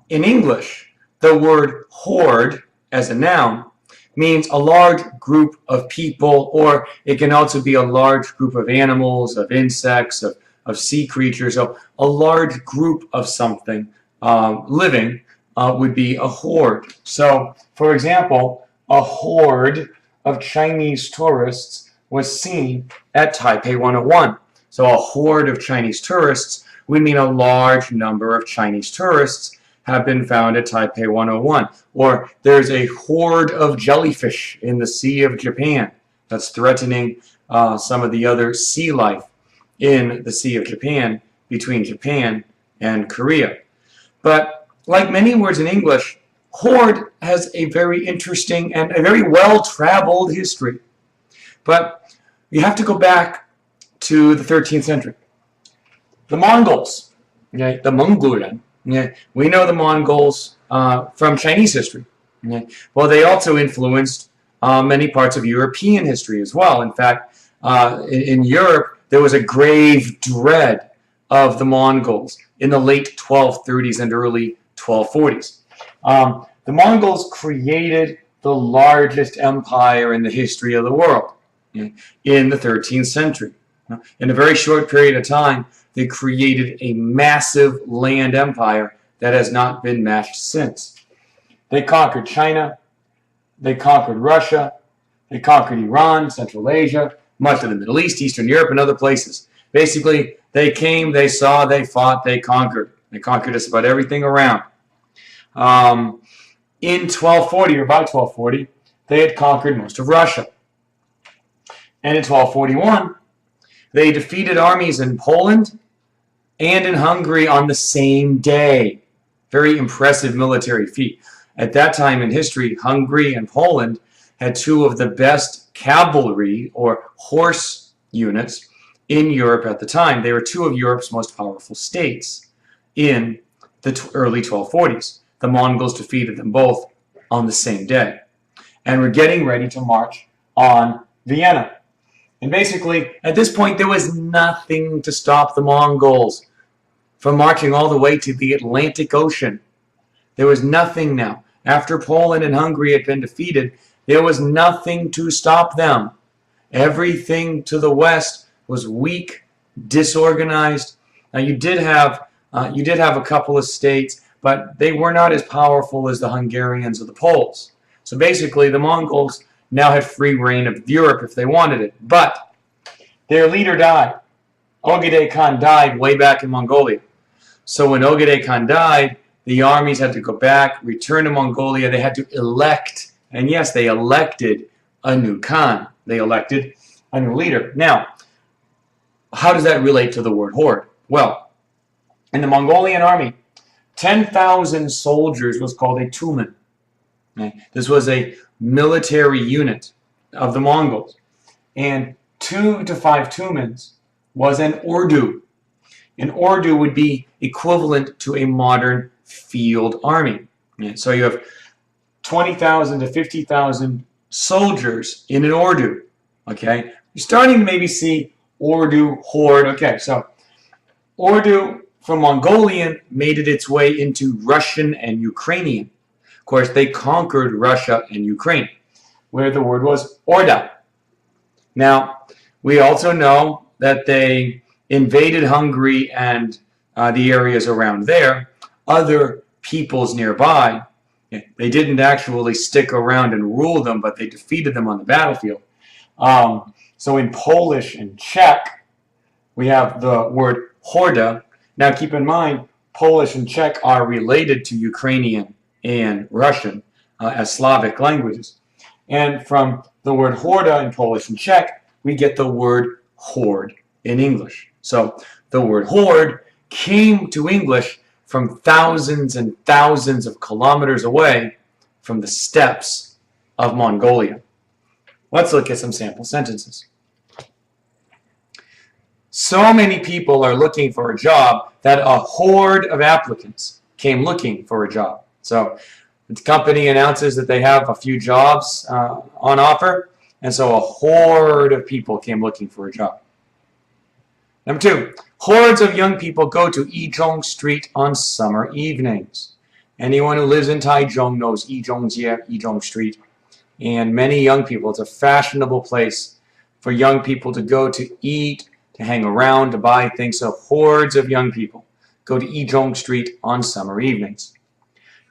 In English, the word horde as a noun means a large group of people, or it can also be a large group of animals, of insects, of sea creatures. So a large group of something living would be a horde. So, for example, a horde of Chinese tourists was seen at Taipei 101. So a horde of Chinese tourists would mean a large number of Chinese tourists have been found at Taipei 101. Or there's a horde of jellyfish in the Sea of Japan that's threatening some of the other sea life in the Sea of Japan between Japan and Korea. But like many words in English, horde has a very interesting and a very well-traveled history. But you have to go back to the 13th century. The Mongols, okay, the Mongolen, okay, we know the Mongols from Chinese history. Okay. Well, they also influenced many parts of European history as well. In fact, in Europe, there was a grave dread of the Mongols in the late 1230s and early 1240s. The Mongols created the largest empire in the history of the world in the 13th century. In a very short period of time, they created a massive land empire that has not been matched since. They conquered China, they conquered Russia, they conquered Iran, Central Asia, much of the Middle East, Eastern Europe, and other places. Basically, they came, they saw, they fought, they conquered. They conquered just about everything around. In 1240, or by 1240, they had conquered most of Russia. And in 1241, they defeated armies in Poland and in Hungary on the same day. Very impressive military feat. At that time in history, Hungary and Poland had two of the best cavalry or horse units in Europe at the time. They were two of Europe's most powerful states in the early 1240s. The Mongols defeated them both on the same day. And were getting ready to march on Vienna. And basically, at this point, there was nothing to stop the Mongols from marching all the way to the Atlantic Ocean. There was nothing now. After Poland and Hungary had been defeated, there was nothing to stop them. Everything to the west was weak, disorganized. Now, you did have a couple of states, but they were not as powerful as the Hungarians or the Poles. So basically, the Mongols now had free reign of Europe if they wanted it. But their leader died. Ogedei Khan died way back in Mongolia. So when Ogedei Khan died, the armies had to go back, return to Mongolia. They had to elect, and yes, they elected a new Khan. They elected a new leader. Now, how does that relate to the word horde? Well, in the Mongolian army, 10,000 soldiers was called a tumen. Okay? This was a military unit of the Mongols. And 2 to 5 tumens was an ordu. An ordu would be equivalent to a modern field army. Okay? So you have 20,000 to 50,000 soldiers in an ordu. Okay? You're starting to maybe see ordu, horde. Okay, so ordu from Mongolian made it its way into Russian and Ukrainian. Of course, they conquered Russia and Ukraine, where the word was orda. Now, we also know that they invaded Hungary and the areas around there, other peoples nearby. They didn't actually stick around and rule them, but they defeated them on the battlefield. So in Polish and Czech, we have the word horda. Now keep in mind, Polish and Czech are related to Ukrainian and Russian as Slavic languages. And from the word horda in Polish and Czech, we get the word horde in English. So the word horde came to English from thousands and thousands of kilometers away from the steppes of Mongolia. Let's look at some sample sentences. So many people are looking for a job that a horde of applicants came looking for a job. So the company announces that they have a few jobs on offer, and so a horde of people came looking for a job. Number 2, hordes of young people go to Yizhong Street on summer evenings. Anyone who lives in Taichung knows Yizhong Street. And many young people, it's a fashionable place for young people to go to eat, to hang around, to buy things. So hordes of young people go to Yizhong Street on summer evenings.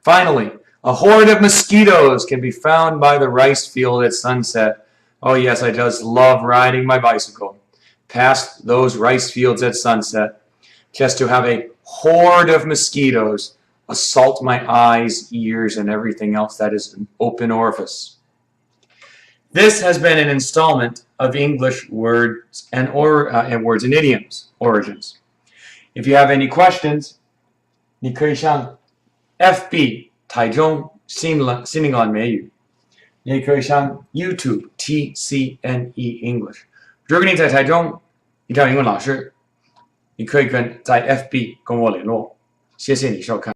Finally, a horde of mosquitoes can be found by the rice field at sunset. Oh yes, I just love riding my bicycle past those rice fields at sunset, just to have a horde of mosquitoes assault my eyes, ears, and everything else that is an open orifice. This has been an installment of English words and words and idioms origins. If you have any questions, 你可以上 FB 台中新英朗美语，你也可以上 YouTube TCNEEnglish。如果你在台中，你找英文老师，你可以在 FB 跟我联络。谢谢你收看。